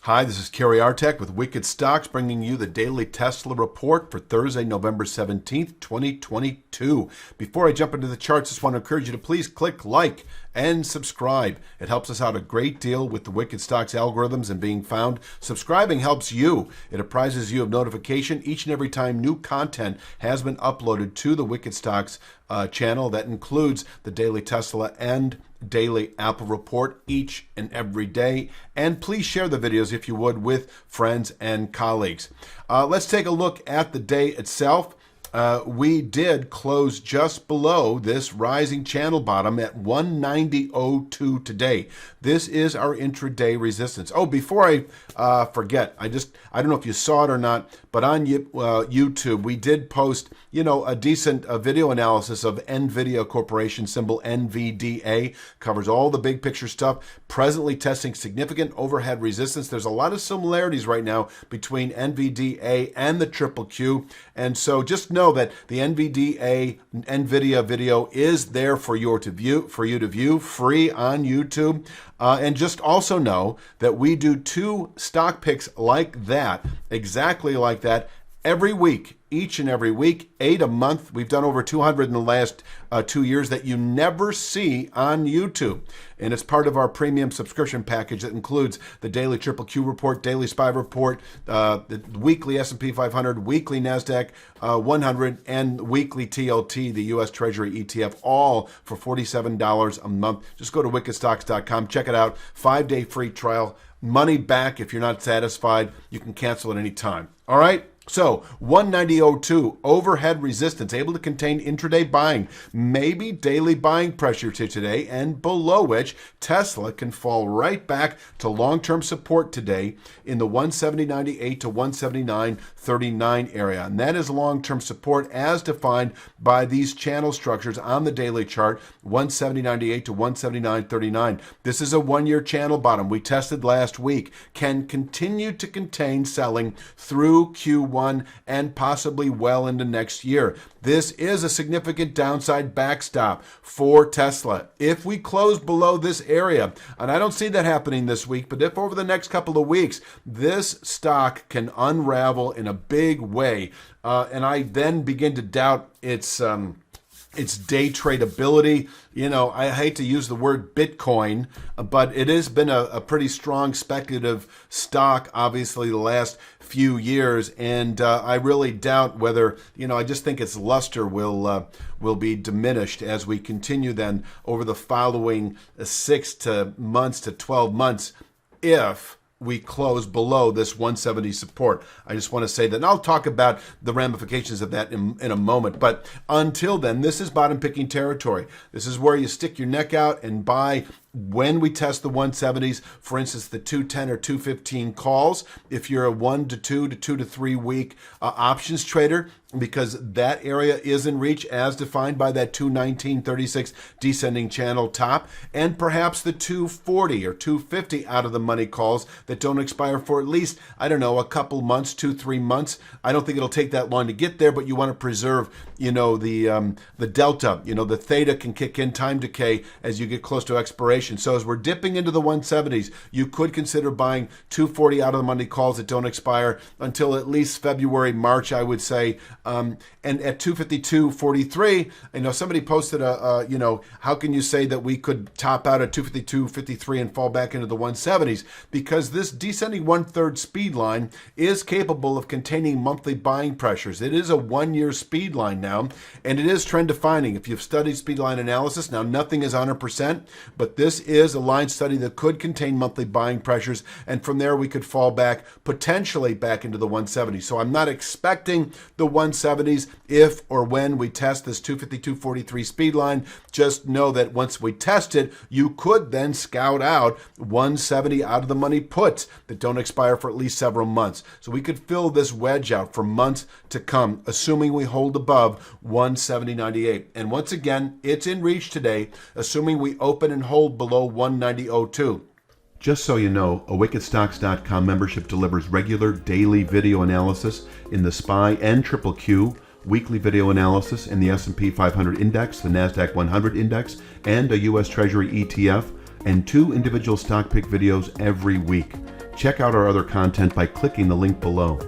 Hi, this is Kerry Artek with Wicked Stocks, bringing you the daily Tesla report for Thursday, November 17th, 2022. Before I jump into the charts, I just want to encourage you to please click like and subscribe. It helps us out a great deal with the Wicked Stocks algorithms and being found. Subscribing helps you. It apprises you of notification each and every time new content has been uploaded to the Wicked Stocks channel. That includes the daily Tesla and daily Apple report each and every day. And please share the videos, if you would, with friends and colleagues. Let's take a look at the day itself. We did close just below this rising channel bottom at 190.02 today. This is our intraday resistance. Oh, before I forget, I don't know if you saw it or not, but on YouTube, we did post, a decent video analysis of NVIDIA Corporation, symbol NVDA, covers all the big picture stuff, presently testing significant overhead resistance. There's a lot of similarities right now between NVDA and the Triple Q, and so just know that the NVIDIA video is there for you to view, free on YouTube. And just also know that we do 2 stock picks like that, exactly like that, every week, each and every week, 8 a month. We've done over 200 in the last 2 years that you never see on YouTube. And it's part of our premium subscription package that includes the daily Triple Q report, daily SPY report, the weekly S&P 500, weekly NASDAQ 100, and weekly TLT, the U.S. Treasury ETF, all for $47 a month. Just go to wickedstocks.com, check it out. 5-day free trial, money back if you're not satisfied. You can cancel at any time. All right? So 190.02 overhead resistance, able to contain intraday buying, maybe daily buying pressure to today, and below which Tesla can fall right back to long-term support today in the 170.98 to 179.39 area. And that is long-term support as defined by these channel structures on the daily chart, 170.98 to 179.39. This is a one-year channel bottom we tested last week, can continue to contain selling through Q1 and possibly well into next year. This is a significant downside backstop for Tesla. If we close below this area, and I don't see that happening this week, but if over the next couple of weeks, this stock can unravel in a big way, and I then begin to doubt its day tradability. I hate to use the word Bitcoin, but it has been a pretty strong speculative stock, obviously, the last few years. And I really doubt whether, I just think its luster will be diminished as we continue then over the following 6 months to 12 months if we close below this 170 support. I just want to say that, and I'll talk about the ramifications of that in a moment. But until then, this is bottom picking territory. This is where you stick your neck out and buy when we test the 170s, for instance, the 210 or 215 calls, if you're a 1 to 2 to 2 to 3 week options trader, because that area is in reach as defined by that 219.36 descending channel top, and perhaps the 240 or 250 out of the money calls that don't expire for at least, a couple months, 2-3 months. I don't think it'll take that long to get there, but you want to preserve, the delta, the theta can kick in, time decay, as you get close to expiration. So as we're dipping into the 170s, you could consider buying 240 out of the money calls that don't expire until at least February, March, I would say. And at 252.43, somebody posted how can you say that we could top out at 252.53 and fall back into the 170s? Because this descending 1/3 speed line is capable of containing monthly buying pressures. It is a 1-year speed line now, and it is trend defining. If you've studied speed line analysis, now nothing is 100%, but this is a line study that could contain monthly buying pressures, and from there we could fall back, potentially back into the 170s. So I'm not expecting the 170s if or when we test this 252.43 speed line. Just know that once we test it, you could then scout out 170 out of the money puts that don't expire for at least several months. So we could fill this wedge out for months to come, assuming we hold above 170.98. And once again, it's in reach today, assuming we open and hold below 190.02. Just so you know, a wickedstocks.com membership delivers regular daily video analysis in the SPY and Triple Q, weekly video analysis in the S&P 500 index, the NASDAQ 100 index, and a U.S. Treasury ETF, and 2 individual stock pick videos every week. Check out our other content by clicking the link below.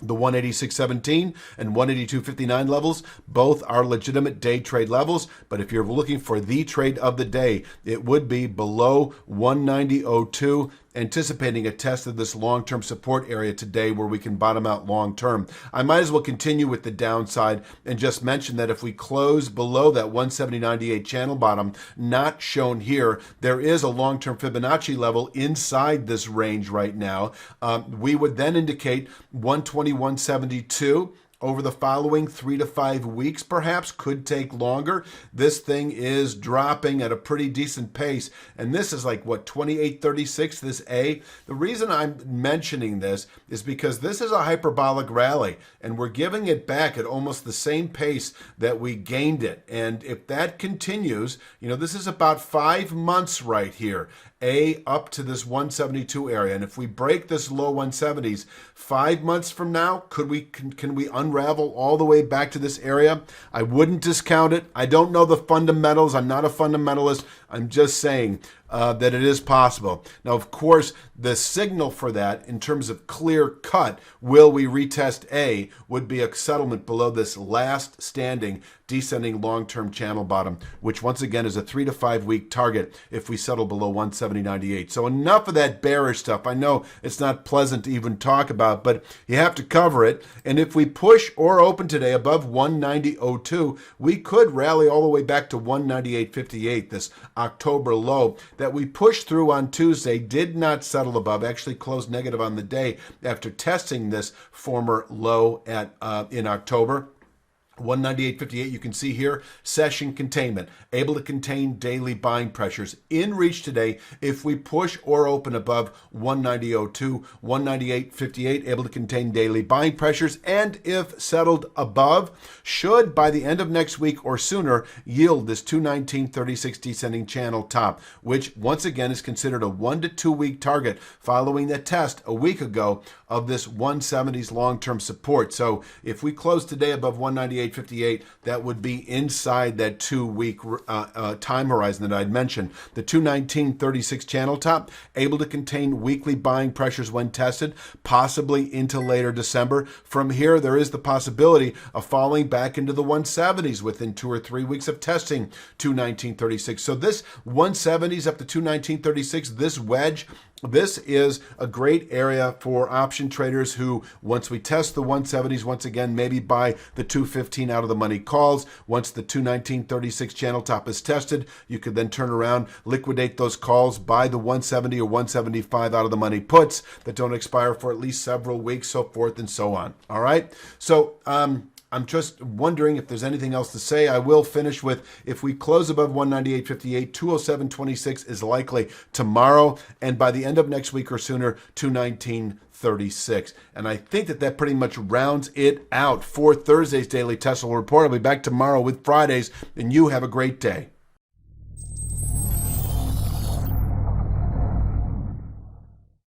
The 186.17 and 182.59 levels, both are legitimate day trade levels, but if you're looking for the trade of the day, it would be below 190.02, anticipating a test of this long-term support area today where we can bottom out long-term. I might as well continue with the downside and just mention that if we close below that 170.98 channel bottom, not shown here, there is a long-term Fibonacci level inside this range right now. We would then indicate 121.72 over the following 3 to 5 weeks, perhaps, could take longer. This thing is dropping at a pretty decent pace. And this is like, what, 28.36, this A? The reason I'm mentioning this is because this is a hyperbolic rally, and we're giving it back at almost the same pace that we gained it. And if that continues, this is about 5 months right here. A up to this 172 area, and if we break this low 170s 5 months from now, can we unravel all the way back to this area? I wouldn't discount it. I don't know the fundamentals. I'm not a fundamentalist. I'm just saying that it is possible. Now, of course, the signal for that in terms of clear cut, will we retest A, would be a settlement below this last standing descending long-term channel bottom, which once again is a 3 to 5 week target if we settle below 170.98. So enough of that bearish stuff. I know it's not pleasant to even talk about, but you have to cover it. And if we push or open today above 190.02, we could rally all the way back to 198.58, this October low that we pushed through on Tuesday, did not settle above, actually closed negative on the day after testing this former low in October. 198.58, you can see here, session containment, able to contain daily buying pressures. In reach today, if we push or open above 190.02, 198.58, able to contain daily buying pressures, and if settled above, should by the end of next week or sooner yield this 219.36 descending channel top, which once again is considered a 1 to 2 week target following the test a week ago of this 170s long-term support. So if we close today above 198.58, that would be inside that 2 week time horizon that I'd mentioned. The 219.36 channel top, able to contain weekly buying pressures when tested, possibly into later December. From here, there is the possibility of falling back into the 170s within 2 or 3 weeks of testing 219.36. So this 170s up to 219.36, this wedge, this is a great area for option traders who, once we test the 170s, once again, maybe buy the 215 out of the money calls. Once the 219.36 channel top is tested, you could then turn around, liquidate those calls, buy the 170 or 175 out of the money puts that don't expire for at least several weeks, so forth and so on. All right. So, I'm just wondering if there's anything else to say. I will finish with, if we close above 198.58, 207.26 is likely tomorrow, and by the end of next week or sooner, 219.36. And I think that pretty much rounds it out for Thursday's Daily Tesla Report. I'll be back tomorrow with Fridays, and you have a great day.